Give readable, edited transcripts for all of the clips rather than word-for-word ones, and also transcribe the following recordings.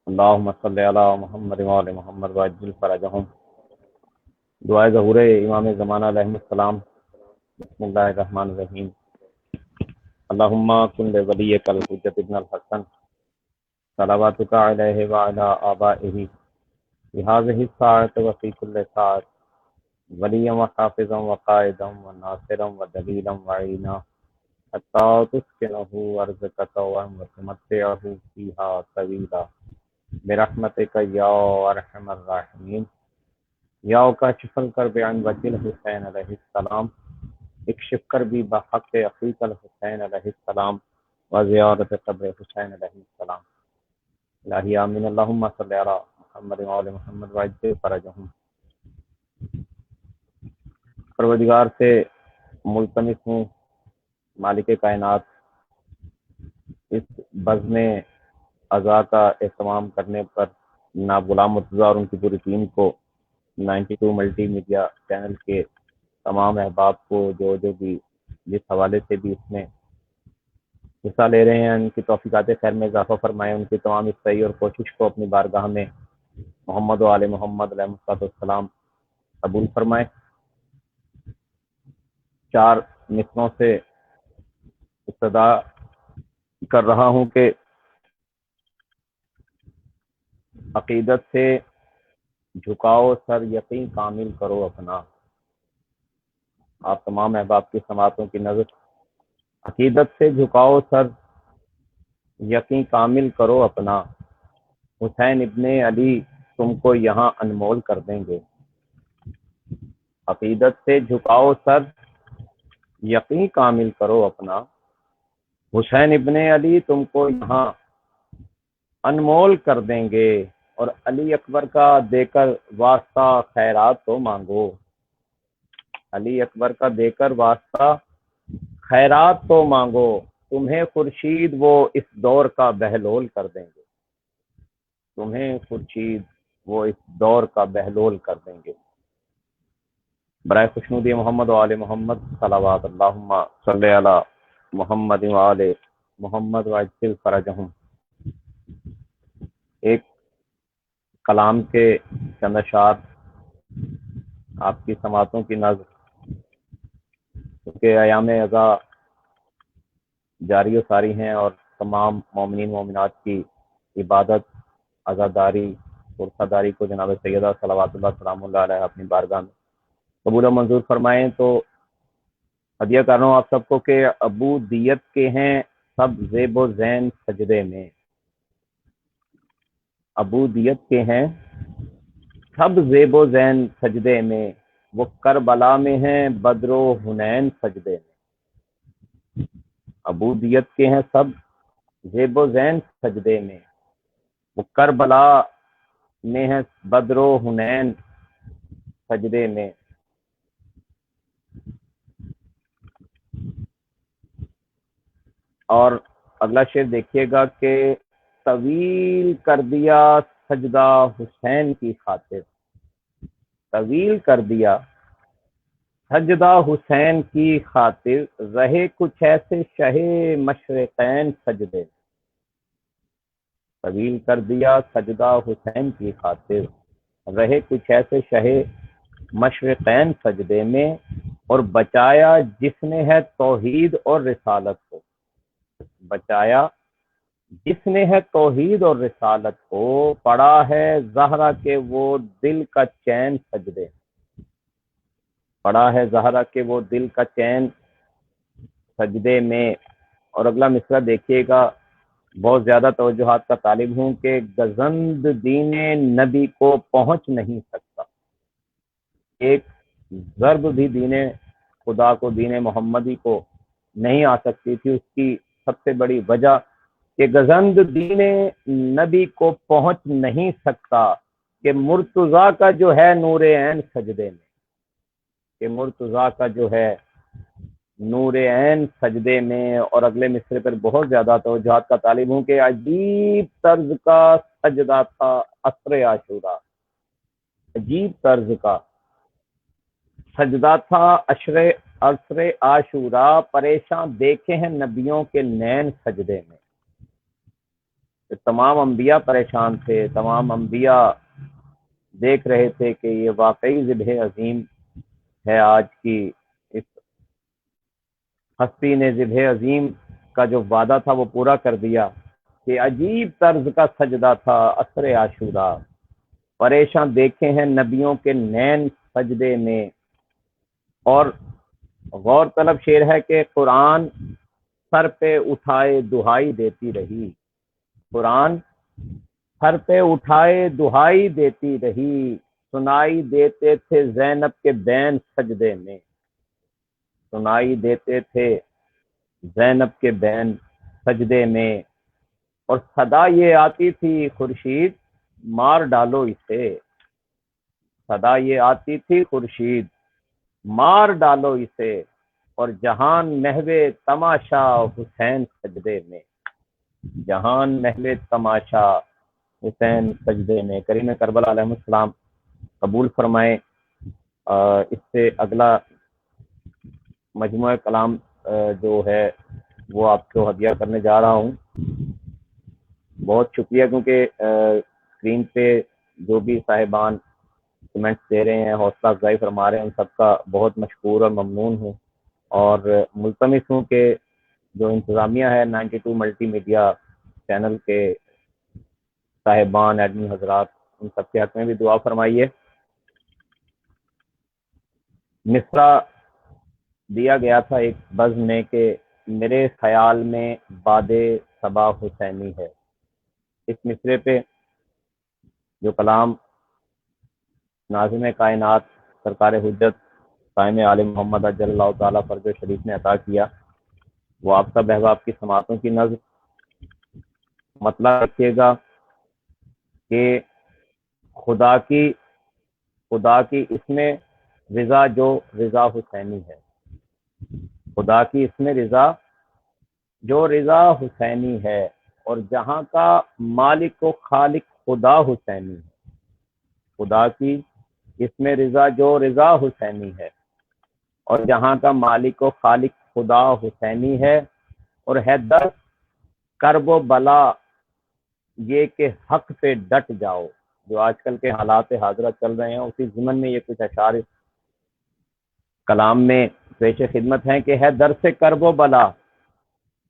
اللہم صلی علی محمد وعلی محمد وعجل فرجہم۔ دعائے ظہور امام زمانہ علیہ السلام۔ بسم اللہ الرحمن الرحیم۔ اللہم کن لولیک الحجۃ ابن الحسن صلواتک علیہ وعلی آبائہ فی ہذہ الساعۃ وفی کل ساعۃ ولیا وحافظا وقائدا وناصرا ودلیلا وعینا حتی تسکنہ ارضک وتمتعہ فیہا طویلا برحمتک یا ارحم الراحمین۔ یا کاشف الکرب عن وجه الحسین علیہ السلام اکشف کربی بحق اخیک الحسین علیہ السلام وزیارت قبر حسین علیہ السلام۔ الہی آمین۔ اللہم صلی علی محمد وعلی محمد وعجل فرجہم۔ پروردگار سے ملتمس ہوں مالک کائنات اس بزم اعضاء کا اہتمام کرنے پر جناب غلام مرتضیٰ اور ان کی پوری ٹیم کو 92 ملٹی میڈیا چینل کے تمام احباب کو جو بھی جس حوالے سے بھی اس میں حصہ لے رہے ہیں، ان کی توفیقات خیر میں اضافہ فرمائے، ان کی تمام اصلاحی اور کوشش کو اپنی بارگاہ میں محمد و آل محمد علیہ السلام قبول فرمائے۔ 4 مصروں سے ابتدا کر رہا ہوں کہ عقیدت سے جھکاؤ سر یقین کامل کرو اپنا۔ آپ تمام احباب کی سماعتوں کی نظر، عقیدت سے جھکاؤ سر یقین کامل کرو اپنا، حسین ابن علی تم کو یہاں انمول کر دیں گے۔ عقیدت سے جھکاؤ سر یقین کامل کرو اپنا، حسین ابن علی تم کو یہاں انمول کر دیں گے، اور علی اکبر کا دے کر واسطہ خیرات تو مانگو۔ علی اکبر کا دے کر واسطہ خیرات تو مانگو، تمہیں خورشید وہ اس دور کا بہلول کر دیں گے۔ تمہیں خورشید وہ اس دور کا بہلول کر دیں گے۔ برائے خوشنودی محمد و آل محمد صلوات اللہم صلی علی محمد و آل محمد وعجل فرجہم۔ ایک کلام کے چند اشعار آپ کی سماعتوں کی نظر، کیونکہ ایام عزا جاری و ساری ہیں اور تمام مومنین مومنات کی عبادت، عزاداری، عرصہ داری کو جناب سیدہ صلوات اللہ سلام اللہ علیہ اپنی بارگاہ میں قبول و منظور فرمائیں۔ تو ہدیہ کر رہا ہوں آپ سب کو کہ ابو دیت کے ہیں سب زیب و زین سجدے میں۔ ابو دیت کے ہیں سب زیب و زین سجدے میں، وہ کربلا میں ہیں بدر و حنین سجدے میں۔ ابو دیت کے ہیں سب زیب و زین سجدے میں، وہ کربلا میں ہیں بدر و حنین سجدے میں۔ اور اگلا شعر دیکھیے گا کہ طویل کر دیا سجدہ حسین کی خاطر، طویل کر دیا سجدہ حسین کی خاطر، رہے کچھ ایسے شہ مشرقین سجدے میں۔ طویل کر دیا سجدہ حسین کی خاطر، رہے کچھ ایسے شہ مشرقین سجدے میں، اور بچایا جس نے ہے توحید اور رسالت کو، بچایا جس نے ہے توحید اور رسالت کو، پڑا ہے زہرا کے وہ دل کا چین سجدے میں، پڑا ہے زہرا کے وہ دل کا چین سجدے میں۔ اور اگلا مصرع دیکھیے گا، بہت زیادہ توجہات کا طالب ہوں کہ گزند دین نبی کو پہنچ نہیں سکتا۔ ایک ضرب بھی دین خدا کو، دین محمدی کو نہیں آ سکتی تھی، اس کی سب سے بڑی وجہ کہ گزند دین نبی کو پہنچ نہیں سکتا، کہ مرتضیٰ کا جو ہے نور عین سجدے میں، کہ مرتضیٰ کا جو ہے نور عین سجدے میں۔ اور اگلے مصرے پر بہت زیادہ توجہات کا طالب ہوں کہ عجیب طرز کا سجدہ تھا عصر عاشورہ، عجیب طرز کا سجدہ تھا عصر عاشورہ، پریشاں دیکھے ہیں نبیوں کے نین سجدے میں۔ تمام انبیاء پریشان تھے، تمام انبیاء دیکھ رہے تھے کہ یہ واقعی ذبح عظیم ہے، آج کی اس ہستی نے ذبح عظیم کا جو وعدہ تھا وہ پورا کر دیا کہ عجیب طرز کا سجدہ تھا عصر عاشورہ، پریشان دیکھے ہیں نبیوں کے نین سجدے میں۔ اور غور طلب شعر ہے کہ قرآن سر پہ اٹھائے دہائی دیتی رہی، قرآن سر پہ اٹھائے دہائی دیتی رہی، سنائی دیتے تھے زینب کے بین سجدے میں، سنائی دیتے تھے زینب کے بین سجدے میں، اور صدا یہ آتی تھی خورشید مار ڈالو اسے، صدا یہ آتی تھی خورشید مار ڈالو اسے، اور جہان محو تماشا حسین سجدے میں، جہان محو تماشا حسین سجدے میں۔ کریم کربلا علیہ السلام قبول فرمائیں۔ اس سے اگلا مجموعہ کلام جو ہے وہ آپ کو ہدیہ کرنے جا رہا ہوں۔ بہت شکریہ، کیونکہ اسکرین پہ جو بھی صاحبان کمنٹس دے رہے ہیں، حوصلہ افزائی فرما رہے ہیں، ان سب کا بہت مشکور اور ممنون ہوں، اور ملتمس ہوں کہ جو انتظامیہ ہے 92 ملٹی میڈیا چینل کے صاحبان، ایڈمن حضرات، ان سب کے حق میں بھی دعا فرمائیے۔ مصرع دیا گیا تھا ایک بزم میں کہ میرے خیال میں باد صبا حسینی ہے۔ اس مصرے پہ جو کلام ناظم کائنات سرکار حجت قائم عالم محمد اجل اللہ تعالیٰ فرج شریف نے عطا کیا، وہ آپ سب احباب کی سماعتوں کی نظر مطلع رکھیے گا کہ خدا کی اس میں رضا جو رضا حسینی ہے، خدا کی اس میں رضا جو رضا حسینی ہے، اور جہاں کا مالک و خالق خدا حسینی ہے، خدا کی اس میں رضا جو رضا حسینی ہے، اور جہاں کا مالک و خالق خدا حسینی ہے، اور ہے در کرب و بلا یہ کہ حق پہ ڈٹ جاؤ، جو آج کل کے حالات حاضرہ چل رہے ہیں اسی ضمن میں یہ کچھ اشعار اس کلام میں پیش خدمت ہیں کہ ہے در سے کرب و بلا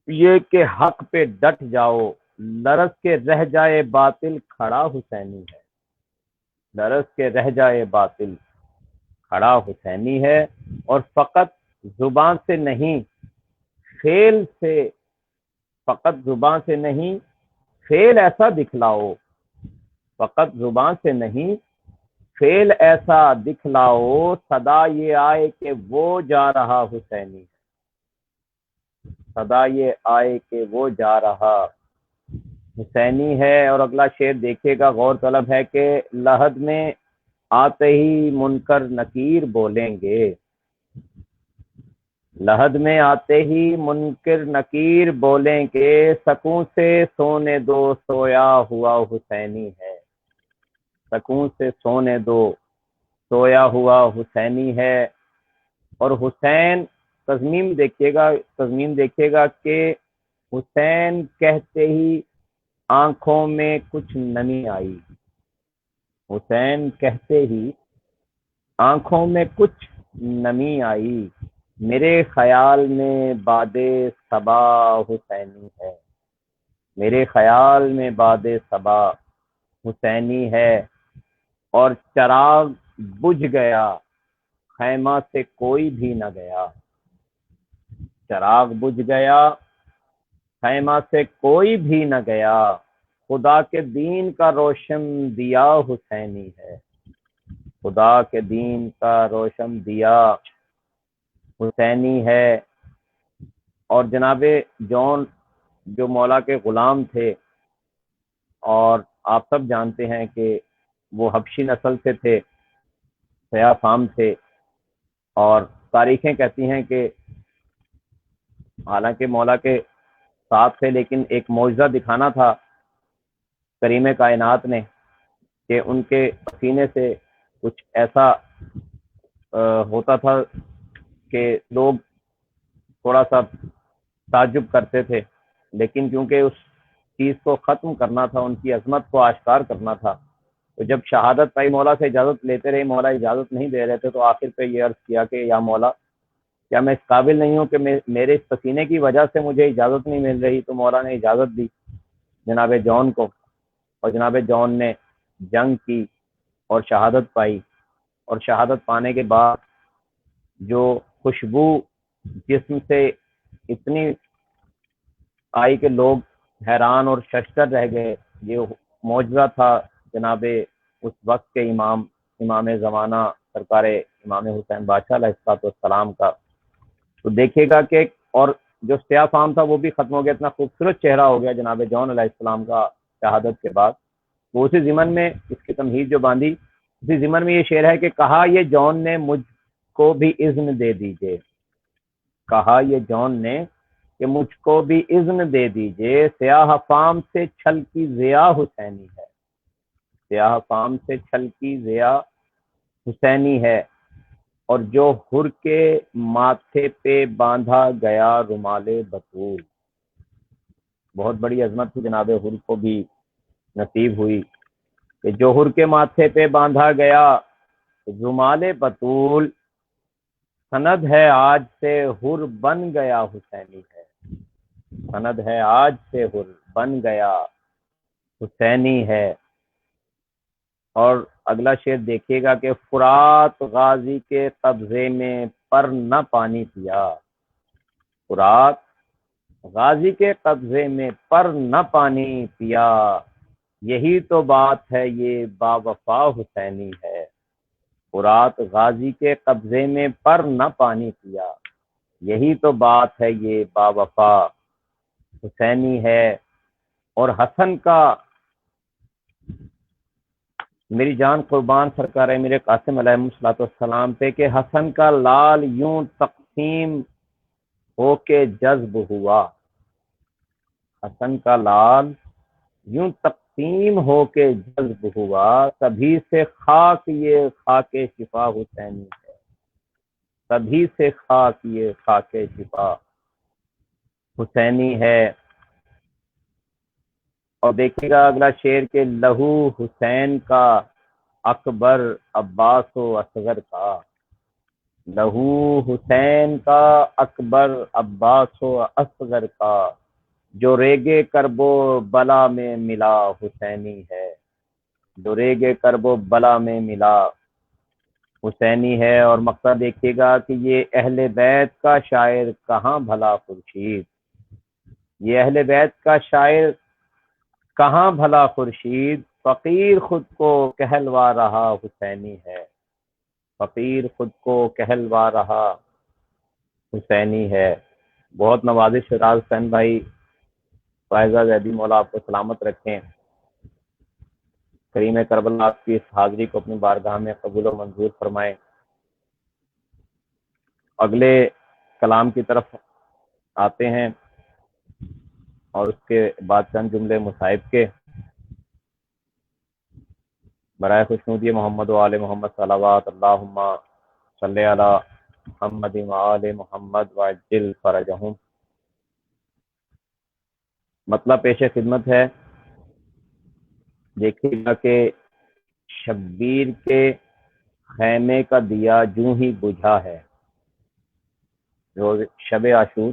یہ کہ حق پہ ڈٹ جاؤ، لرز کے رہ جائے باطل کھڑا حسینی ہے، لرز کے رہ جائے باطل کھڑا حسینی ہے، اور فقط زبان سے نہیں فعل سے، فقط زبان سے نہیں فعل ایسا دکھلاؤ، فقط زبان سے نہیں فعل ایسا دکھلاؤ، صدا یہ آئے کہ وہ جا رہا حسینی ہے، صدا یہ آئے کہ وہ جا رہا حسینی ہے۔ اور اگلا شعر دیکھیے گا، غور طلب ہے کہ لحد میں آتے ہی منکر نکیر بولیں گے، لحد میں آتے ہی منکر نکیر بولیں گے، سکون سے سونے دو سویا ہوا حسینی ہے، سکون سے سونے دو سویا ہوا حسینی ہے۔ اور حسین تضمین دیکھیے گا کہ حسین کہتے ہی آنکھوں میں کچھ نمی آئی، حسین کہتے ہی آنکھوں میں کچھ نمی آئی، میرے خیال میں باد صبا حسینی ہے، میرے خیال میں باد صبا حسینی ہے، اور چراغ بجھ گیا خیمہ سے کوئی بھی نہ گیا، چراغ بجھ گیا خیمہ سے کوئی بھی نہ گیا، خدا کے دین کا روشن دیا حسینی ہے، خدا کے دین کا روشن دیا حسینی ہے۔ اور جناب جون جو مولا کے غلام تھے، اور آپ سب جانتے ہیں کہ وہ حبشی نسل سے تھے، سیاہ فام تھے، اور تاریخیں کہتی ہیں کہ حالانکہ مولا کے ساتھ تھے لیکن ایک معجزہ دکھانا تھا کریم کائنات نے کہ ان کے سینے سے کچھ ایسا ہوتا تھا کہ لوگ تھوڑا سا تعجب کرتے تھے، لیکن کیونکہ اس چیز کو ختم کرنا تھا، ان کی عظمت کو آشکار کرنا تھا، تو جب شہادت پائی مولا سے اجازت لیتے رہے، مولا اجازت نہیں دے رہے تھے، تو آخر پہ یہ عرض کیا کہ یا مولا کیا میں اس قابل نہیں ہوں کہ میرے اس پسینے کی وجہ سے مجھے اجازت نہیں مل رہی؟ تو مولا نے اجازت دی جناب جون کو، اور جناب جون نے جنگ کی اور شہادت پائی، اور شہادت پانے کے بعد جو خوشبو جسم سے اتنی آئی کہ لوگ حیران اور ششدر رہ گئے، یہ معجزہ تھا جناب اس وقت کے امام زمانہ سرکار امام حسین بادشاہ علیہ السلام کا۔ تو دیکھیے گا کہ اور جو سیاہ فام تھا وہ بھی ختم ہو گیا، اتنا خوبصورت چہرہ ہو گیا جناب جون علیہ السلام کا شہادت کے بعد۔ تو اسی ضمن میں اس کی تمہید جو باندھی، اسی ضمن میں یہ شعر ہے کہ کہا یہ جون نے مجھ کو بھی اذن دے دیجئے، کہا یہ جون نے کہ مجھ کو بھی اذن دے دیجئے، سیاہ فام سے چھل کی ضیا حسینی ہے، سیاہ فام سے چھل کی ضیا حسینی ہے، اور جو ہر کے ماتھے پہ باندھا گیا رومال بطول۔ بہت بڑی عظمت تھی جناب ہر کو بھی نصیب ہوئی کہ جو ہر کے ماتھے پہ باندھا گیا رومال بطول، سند ہے آج سے ہر بن گیا حسینی ہے، سند ہے آج سے ہر بن گیا حسینی ہے۔ اور اگلا شعر دیکھیے گا کہ فرات غازی کے قبضے میں پر نہ پانی پیا، فرات غازی کے قبضے میں پر نہ پانی پیا، یہی تو بات ہے یہ با وفا حسینی ہے، فرات غازی کے قبضے میں پر نہ پانی پیا، یہی تو بات ہے یہ با وفا حسینی ہے۔ اور حسن کا میری جان قربان سرکار ہے میرے قاسم علیہ الصلوۃ والسلام پہ کہ حسن کا لال یوں تقسیم ہو کے جذب ہوا، حسن کا لال یوں تقسیم ہو کے جذب ہوا، تبھی سے خاک یہ خاک شفا حسینی ہے، تبھی سے خاک یہ خاک شفا حسینی ہے۔ اور دیکھیے گا اگلا شعر کہ لہو حسین کا اکبر عباس و اصغر کا، لہو حسین کا اکبر عباس و اصغر کا، جو ریگے کرب و بلا میں ملا حسینی ہے، جو ریگے کرب و بلا میں ملا حسینی ہے۔ اور مقصد دیکھیے گا کہ یہ اہل بیت کا شاعر کہاں بھلا خورشید، یہ اہل بیت کا شاعر کہاں بھلا خورشید، فقیر خود کو کہلوا رہا حسینی ہے، فقیر خود کو کہلوا رہا حسینی ہے۔ بہت نوازش ہے راز حسین بھائی، فائزہ زیدی مولا آپ کو سلامت رکھیں، کریم کربلا آپ کی اس حاضری کو اپنی بارگاہ میں قبول و منظور فرمائیں۔ اگلے کلام کی طرف آتے ہیں اور اس کے بعد چند جملے مصائب کے۔ برائے خوشنودی محمد و آل محمد صلوات اللہم صلی علی محمد و آل محمد وعجل فرجہم۔ مطلب پیش خدمت ہے، دیکھیے گا کہ شبیر کے خیمے کا دیا جوں ہی بجھا ہے، روز شب عاشور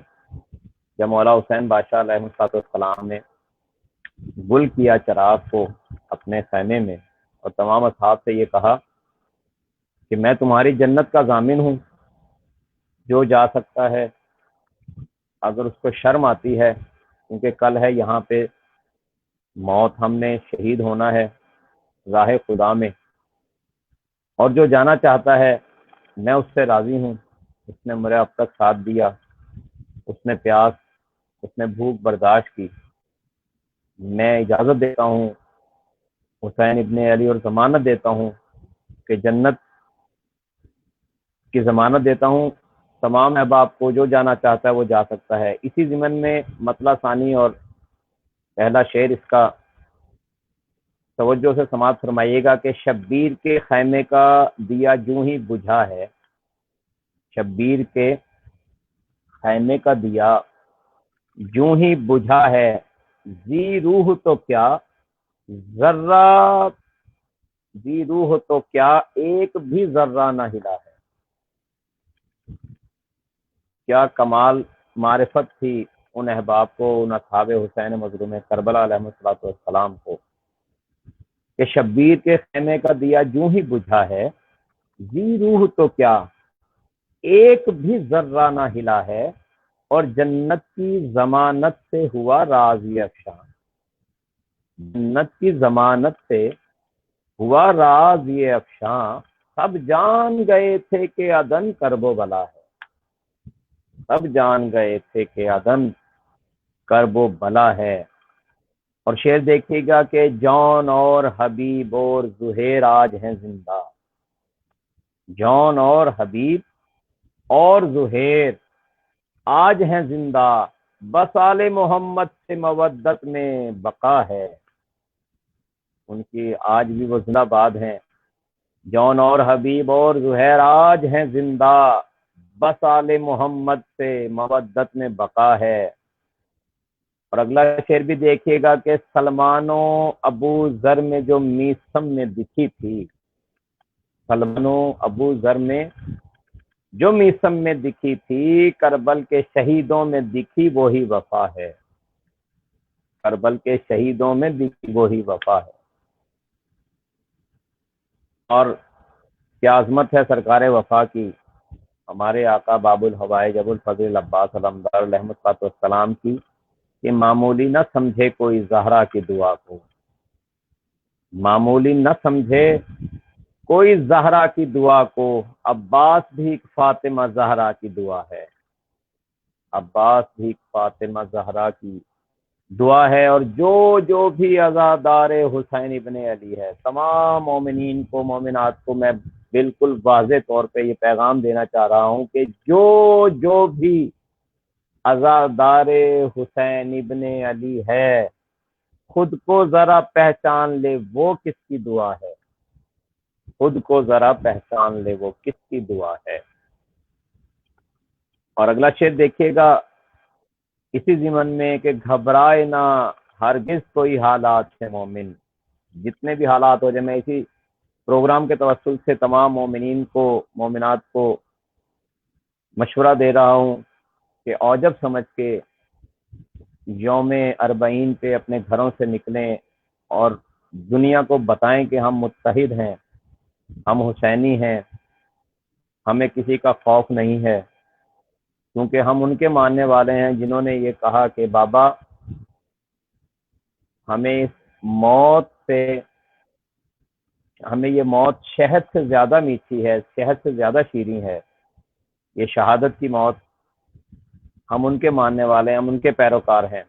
جب مولا حسین بادشاہ علیہ السلام نے گل کیا چراغ کو اپنے خیمے میں، اور تمام اصحاب سے یہ کہا کہ میں تمہاری جنت کا ضامن ہوں، جو جا سکتا ہے اگر اس کو شرم آتی ہے، کیونکہ کل ہے یہاں پہ موت، ہم نے شہید ہونا ہے راہ خدا میں، اور جو جانا چاہتا ہے میں اس سے راضی ہوں، اس نے میرے اب تک ساتھ دیا، اس نے پیاس، اس نے بھوک برداشت کی، میں اجازت دیتا ہوں حسین ابن علی اور ضمانت دیتا ہوں کہ جنت کی ضمانت دیتا ہوں تمام احباب کو، جو جانا چاہتا ہے وہ جا سکتا ہے۔ اسی ضمن میں مطلع ثانی اور پہلا شعر اس کا توجہ سے سماعت فرمائیے گا کہ شبیر کے خیمے کا دیا جوں ہی بجھا ہے، شبیر کے خیمے کا دیا جوں ہی بجھا ہے، ذی روح تو کیا ذرہ، ذی روح تو کیا ایک بھی ذرہ نہ ہلا ہے۔ کیا کمال معرفت تھی ان احباب کو، ان اصحاب حسین مظلوم کربلا علیہ الصلوۃ والسلام کو، کہ شبیر کے خیمے کا دیا جوں ہی بجھا ہے، ذی روح تو کیا ایک بھی ذرہ نہ ہلا ہے، اور جنت کی ضمانت سے ہوا راضی افشاں، جنت کی ضمانت سے ہوا راضی افشاں، سب جان گئے تھے کہ عدن کرب و بلا ہے، سب جان گئے تھے کہ عدن کرب و بلا ہے۔ اور شعر دیکھیے گا کہ جون اور حبیب اور زہیر آج ہیں زندہ، جون اور حبیب اور زہیر آج ہیں زندہ، بس آل محمد سے مودت میں بقا ہے، ان کی آج بھی وہ زندہ باد ہیں۔ جون اور حبیب اور زہیر آج ہیں زندہ، بس آل محمد سے مودت میں بقا ہے۔ اور اگلا شعر بھی دیکھیے گا کہ سلمان و ابو ذر میں جو میسم میں دکھی تھی، سلمان و ابو ذر میں جو میسم میں دکھی تھی، کربل کے شہیدوں میں دکھی وہی وفا ہے، کربل کے شہیدوں میں دکھی وہی وفا ہے۔ اور کیا عظمت ہے سرکار وفا کی، ہمارے آقا باب الحوائج ابو الفضل عباس علمدار علیہ السلام کی، کہ معمولی نہ سمجھے کوئی زہرا کی دعا کو، معمولی نہ سمجھے کوئی زہرا کی دعا کو، عباس بھی ایک فاطمہ زہرا کی دعا ہے، عباس بھی ایک فاطمہ زہرا کی دعا ہے۔ اور جو بھی عزادار حسین ابن علی ہے، تمام مومنین کو، مومنات کو میں بالکل واضح طور پہ یہ پیغام دینا چاہ رہا ہوں کہ جو بھی عزادار حسین ابن علی ہے، خود کو ذرا پہچان لے وہ کس کی دعا ہے، خود کو ذرا پہچان لے وہ کس کی دعا ہے۔ اور اگلا شعر دیکھیے گا اسی ضمن میں کہ گھبرائے نہ ہرگز کوئی حالات سے مومن، جتنے بھی حالات ہو جائے، میں اسی پروگرام کے توسل سے تمام مومنین کو، مومنات کو مشورہ دے رہا ہوں کہ اوجب سمجھ کے یوم اربعین پہ اپنے گھروں سے نکلیں اور دنیا کو بتائیں کہ ہم متحد ہیں، ہم حسینی ہیں، ہمیں کسی کا خوف نہیں ہے، کیونکہ ہم ان کے ماننے والے ہیں جنہوں نے یہ کہا کہ بابا ہمیں اس موت سے، ہمیں یہ موت شہد سے زیادہ میٹھی ہے، شہد سے زیادہ شیریں ہے، یہ شہادت کی موت، ہم ان کے ماننے والے ہیں، ہم ان کے پیروکار ہیں۔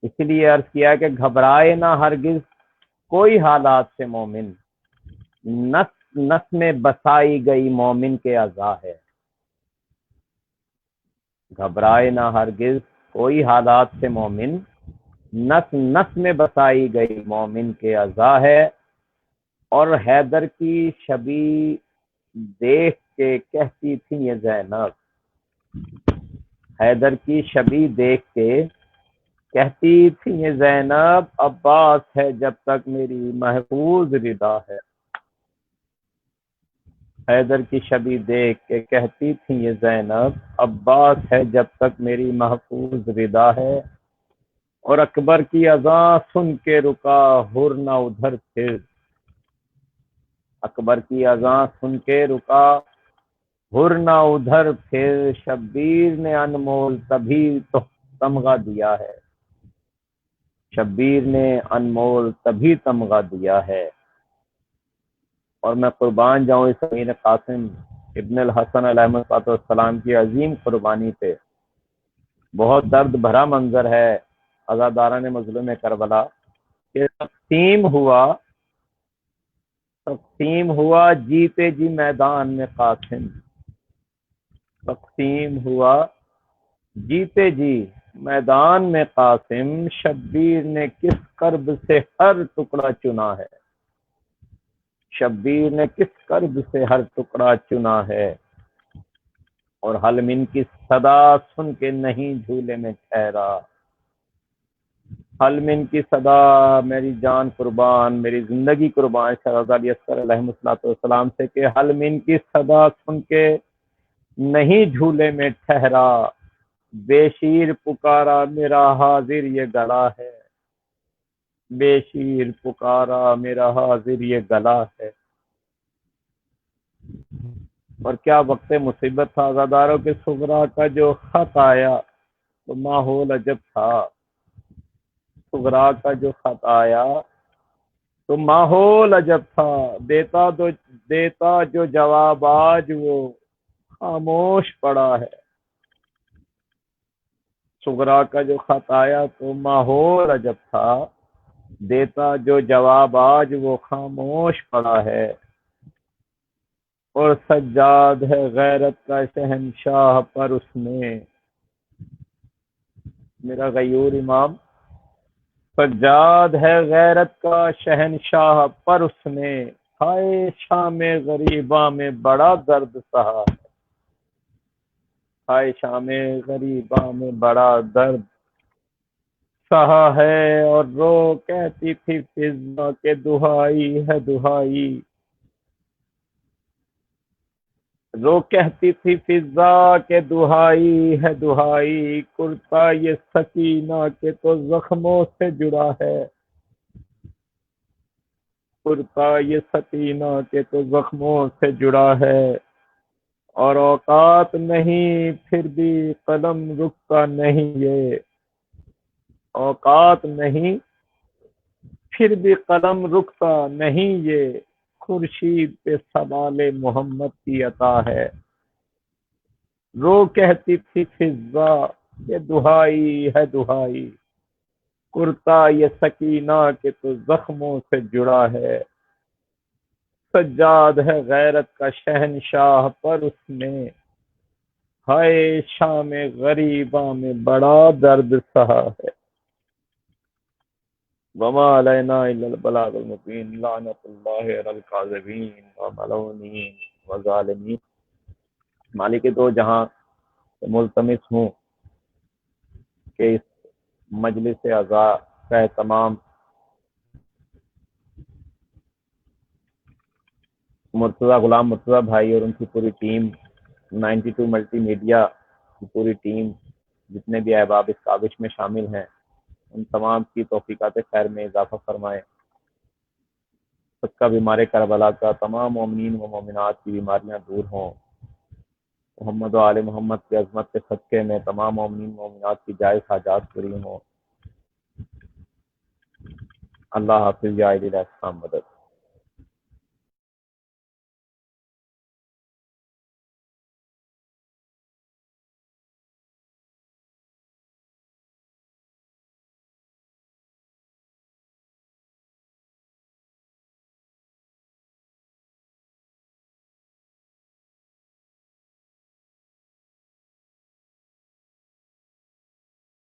اسی لیے عرض کیا کہ گھبرائے نہ ہرگز کوئی حالات سے مومن، نس نس میں بسائی گئی مومن کے عزا ہے، گھبرائے نہ ہرگز کوئی حالات سے مومن، نس نس میں بسائی گئی مومن کے عزا ہے۔ اور حیدر کی شبی دیکھ کے کہتی تھی یہ زینب، حیدر کی شبی دیکھ کے کہتی تھی یہ زینب، عباس ہے جب تک میری محفوظ ردا ہے، حیدر کی شبی دیکھ کے کہتی تھی یہ زینب، عباس ہے جب تک میری محفوظ ردا ہے۔ اور اکبر کی اذان سن کے رکا ہر نہ ادھر پھر، اکبر کی اذان سن کے رکا ہر نہ ادھر پھر، شبیر نے انمول تبھی تو تمغہ دیا ہے، شبیر نے انمول تبھی تمغہ دیا ہے۔ اور میں قربان جاؤں اس امیر قاسم ابن الحسن علیہ السلام کی عظیم قربانی پہ، بہت درد بھرا منظر ہے عزاداران مظلوم کربلا کہ تقسیم ہوا جیتے جی میدان میں قاسم، تقسیم ہوا جیتے جی میدان میں قاسم، شبیر نے کس کرب سے ہر ٹکڑا چنا ہے، شبیر نے کس کرب سے ہر ٹکڑا چنا ہے۔ اور حلم ان کی صدا سن کے نہیں جھولے میں ٹھہرا، حل من کی صدا، میری جان قربان، میری زندگی قربان شہزاد علی اصغر علیہ الصلوۃ والسلام سے کہ حل من کی صدا سن کے نہیں جھولے میں ٹھہرا، بے شیر پکارا میرا حاضر یہ گلا ہے، بے شیر پکارا میرا حاضر یہ گلا ہے۔ اور کیا وقت مصیبت تھا عزاداروں کے، صغرا کا جو خط آیا تو ماحول عجب تھا، صغرا کا جو خط آیا تو ماحول عجب تھا، دیتا جو جواب آج وہ خاموش پڑا ہے۔ صغرا کا جو خط آیا تو ماحول عجب تھا، دیتا جو جواب آج وہ خاموش پڑا ہے۔ اور سجاد ہے غیرت کا شہنشاہ پر اس نے، میرا غیور امام سجاد ہے غیرت کا شہنشاہ پر اس نے، ہائے شام غریباں میں بڑا درد سہا، ہائے شام غریباں میں بڑا درد سہا ہے۔ اور رو کہتی تھی فضا کے دہائی ہے دہائی، رو کہتی تھی فضا کے دہائی ہے دہائی، کرتا یہ سکینہ کے تو زخموں سے جڑا ہے، کرتا یہ سکینہ کے تو زخموں سے جڑا ہے۔ اور اوقات نہیں پھر بھی قلم رکتا نہیں یہ، اوقات نہیں پھر بھی قلم رکتا نہیں یہ، خورشید پہ سوال محمد کی عطا ہے۔ رو کہتی تھی فضا یہ دہائی ہے دہائی، کرتا یہ سکینہ کے تو زخموں سے جڑا ہے۔ سجاد ہے غیرت کا شہنشاہ پر اس نے، ہائے شام غریباں میں بڑا درد سہا ہے۔ وما علینا الا البلاغ المبین، لعنت اللہ علی الکاذبین وملعونین وظالمین۔ مالک دو جہاں سے ملتمس ہوں کہ اس مجلس عزا کا تمام مرتضی غلام مرتضی بھائی اور ان کی پوری ٹیم، 92 ملٹی میڈیا کی پوری ٹیم، جتنے بھی احباب اس کاوش میں شامل ہیں، ان تمام کی توفیقات خیر میں اضافہ فرمائے۔ صدقہ بیمار کربلا کا تمام مومنین و مومنات کی بیماریاں دور ہوں، محمد و آل محمد کی عظمت کے صدقے میں تمام مومنین و مومنات کی جائز حاجات پوری ہوں۔ اللہ حافظ، یا الہی السلام مدد۔